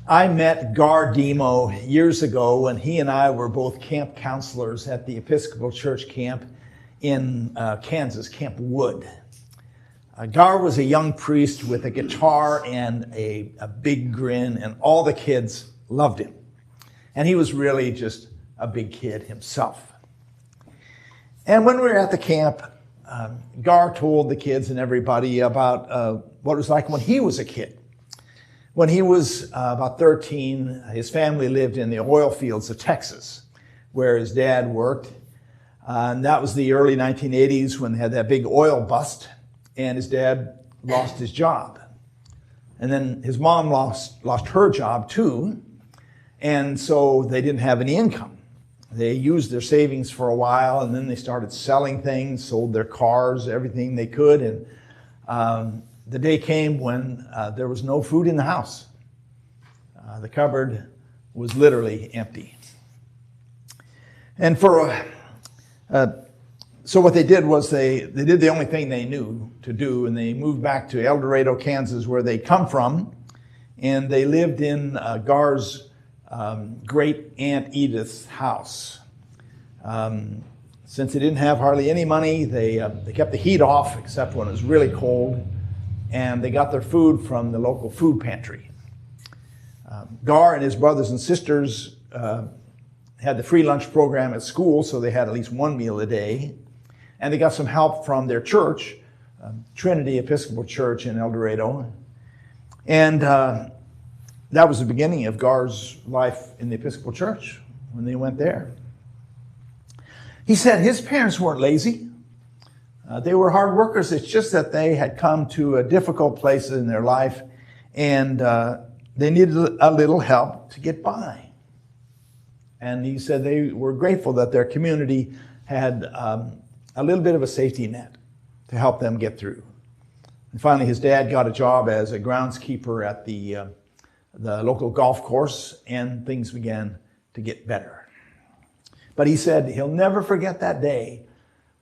I met Gar Demo years ago when he and I were both camp counselors at the Episcopal Church camp in Kansas, Camp Wood. Gar was a young priest with a guitar and a big grin, and all the kids loved him. And he was really just a big kid himself. And when we were at the camp, Gar told the kids and everybody about what it was like when he was a kid. When he was about 13, his family lived in the oil fields of Texas, where his dad worked. And that was the early 1980s when they had that big oil bust, and his dad lost his job. And then his mom lost her job too, and so they didn't have any income. They used their savings for a while, and then they started selling things, sold their cars, everything they could, and the day came when there was no food in the house. The cupboard was literally empty. And so what they did was they did the only thing they knew to do, and they moved back to El Dorado, Kansas, where they come from, and they lived in Gar's great Aunt Edith's house. Since they didn't have hardly any money, they kept the heat off except when it was really cold, and they got their food from the local food pantry. Gar and his brothers and sisters had the free lunch program at school, so they had at least one meal a day. And they got some help from their church, Trinity Episcopal Church in El Dorado. And that was the beginning of Gar's life in the Episcopal Church when they went there. He said his parents weren't lazy. They were hard workers. It's just that they had come to a difficult place in their life, and they needed a little help to get by. And he said they were grateful that their community had a little bit of a safety net to help them get through. And finally, his dad got a job as a groundskeeper at the local golf course, and things began to get better. But he said he'll never forget that day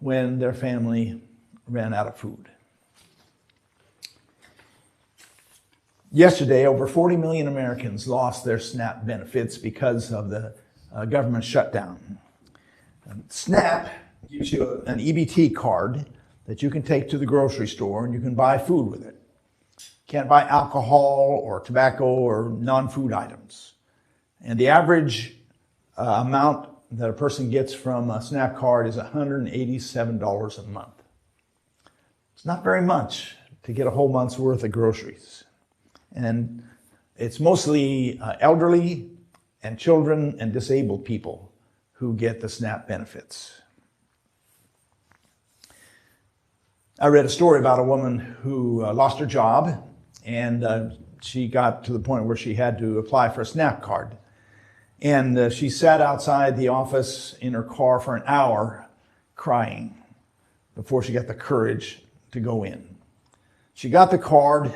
when their family ran out of food. Yesterday, over 40 million Americans lost their SNAP benefits because of the government shutdown. SNAP gives you an EBT card that you can take to the grocery store and you can buy food with it. You can't buy alcohol or tobacco or non-food items. And the average amount that a person gets from a SNAP card is $187 a month. It's not very much to get a whole month's worth of groceries. And it's mostly elderly and children and disabled people who get the SNAP benefits. I read a story about a woman who lost her job, and she got to the point where she had to apply for a SNAP card. And she sat outside the office in her car for an hour crying before she got the courage to go in. She got the card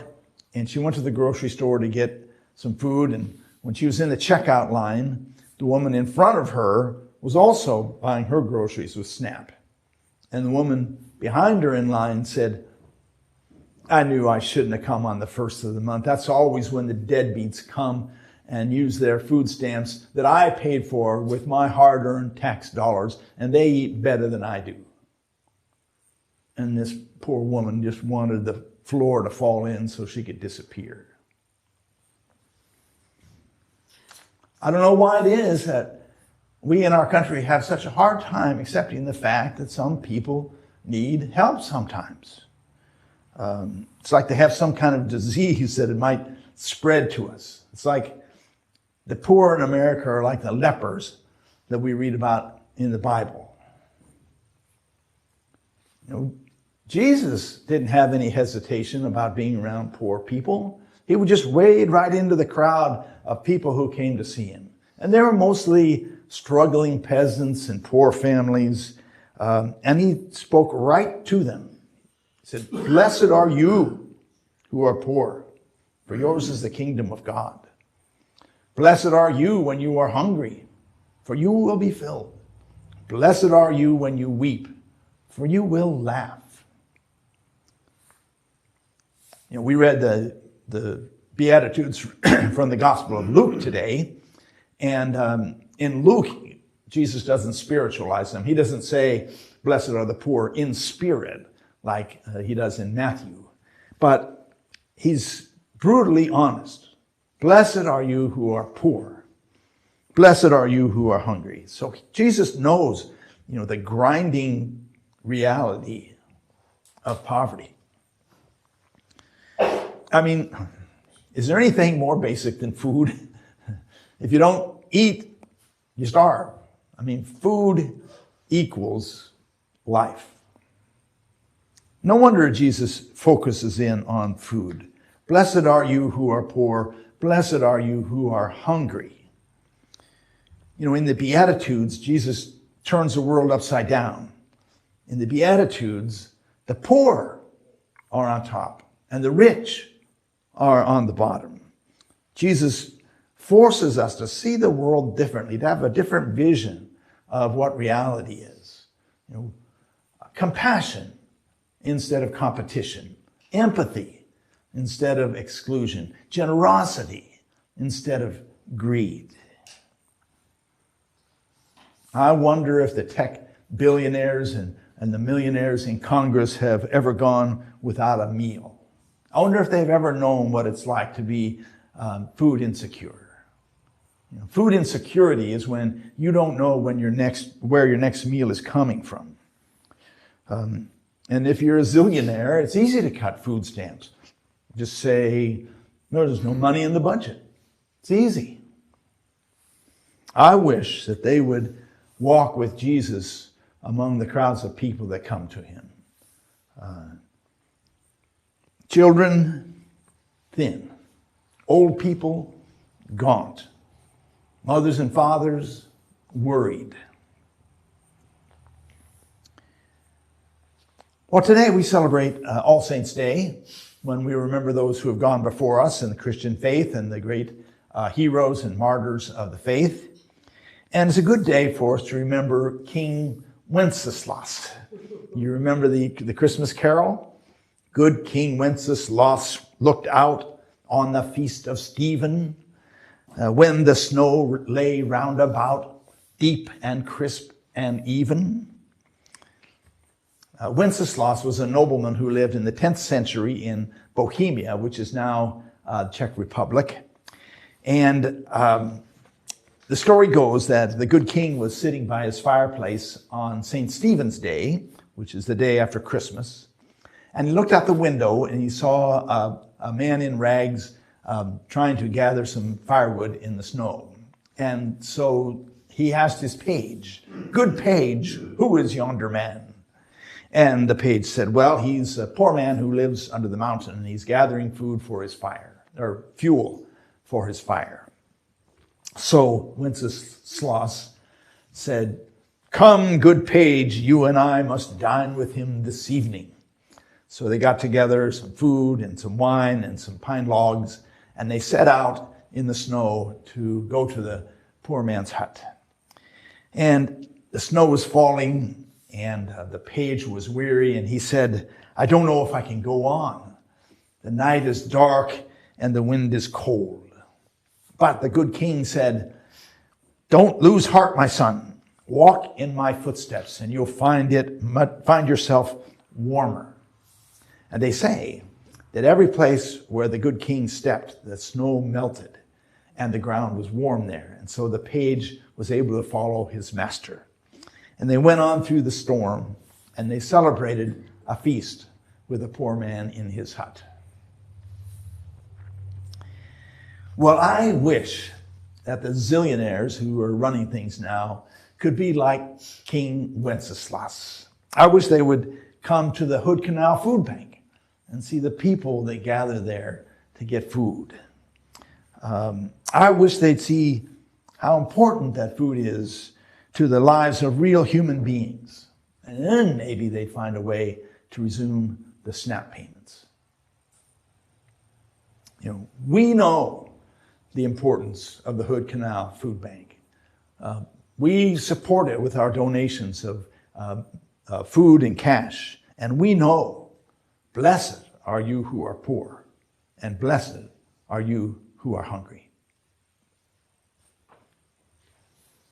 and she went to the grocery store to get some food. And when she was in the checkout line, the woman in front of her was also buying her groceries with SNAP. And the woman behind her in line said, "I knew I shouldn't have come on the first of the month. That's always when the deadbeats come and use their food stamps that I paid for with my hard-earned tax dollars, and they eat better than I do." And this poor woman just wanted the floor to fall in so she could disappear. I don't know why it is that we in our country have such a hard time accepting the fact that some people need help sometimes. It's like they have some kind of disease that it might spread to us. It's like the poor in America are like the lepers that we read about in the Bible. You know, Jesus didn't have any hesitation about being around poor people. He would just wade right into the crowd of people who came to see him. And they were mostly struggling peasants and poor families. And he spoke right to them. He said, "Blessed are you who are poor, for yours is the kingdom of God. Blessed are you when you are hungry, for you will be filled. Blessed are you when you weep, for you will laugh." You know, we read the Beatitudes from the Gospel of Luke today. And in Luke, Jesus doesn't spiritualize them. He doesn't say, blessed are the poor in spirit, like he does in Matthew. But he's brutally honest. Blessed are you who are poor. Blessed are you who are hungry. So Jesus knows, the grinding reality of poverty. I mean, is there anything more basic than food? If you don't eat, you starve. I mean, food equals life. No wonder Jesus focuses in on food. Blessed are you who are poor. Blessed are you who are hungry. In the Beatitudes, Jesus turns the world upside down. In the Beatitudes, the poor are on top and the rich are on the bottom. Jesus forces us to see the world differently, to have a different vision of what reality is. Compassion instead of competition, empathy instead of exclusion, generosity instead of greed. I wonder if the tech billionaires and the millionaires in Congress have ever gone without a meal. I wonder if they've ever known what it's like to be food insecure. Food insecurity is when you don't know where your next meal is coming from. And if you're a zillionaire, it's easy to cut food stamps. Just say, no, there's no money in the budget. It's easy. I wish that they would walk with Jesus among the crowds of people that come to him. Children, thin. Old people, gaunt. Mothers and fathers, worried. Well, today we celebrate All Saints' Day, when we remember those who have gone before us in the Christian faith and the great heroes and martyrs of the faith. And it's a good day for us to remember King Wenceslas. You remember the Christmas carol? Good King Wenceslas looked out on the feast of Stephen, when the snow lay round about, deep and crisp and even. Wenceslas was a nobleman who lived in the 10th century in Bohemia, which is now the Czech Republic. And the story goes that the good king was sitting by his fireplace on St. Stephen's Day, which is the day after Christmas. And he looked out the window and he saw a man in rags trying to gather some firewood in the snow. And so he asked his page, "Good page, who is yonder man?" And the page said, "Well, he's a poor man who lives under the mountain and he's gathering food for his fire, or fuel for his fire." So Wenceslas said, "Come, good page, you and I must dine with him this evening." So they got together some food and some wine and some pine logs, and they set out in the snow to go to the poor man's hut. And the snow was falling, and the page was weary, and he said, "I don't know if I can go on. The night is dark and the wind is cold." But the good king said, "Don't lose heart, my son. Walk in my footsteps and you'll find yourself warmer." And they say that every place where the good king stepped, the snow melted and the ground was warm there. And so the page was able to follow his master. And they went on through the storm and they celebrated a feast with a poor man in his hut. Well, I wish that the zillionaires who are running things now could be like King Wenceslas. I wish they would come to the Hood Canal Food Bank and see the people that gather there to get food. I wish they'd see how important that food is to the lives of real human beings. And then maybe they'd find a way to resume the SNAP payments. We know the importance of the Hood Canal Food Bank. We support it with our donations of food and cash. And we know, blessed are you who are poor, and blessed are you who are hungry?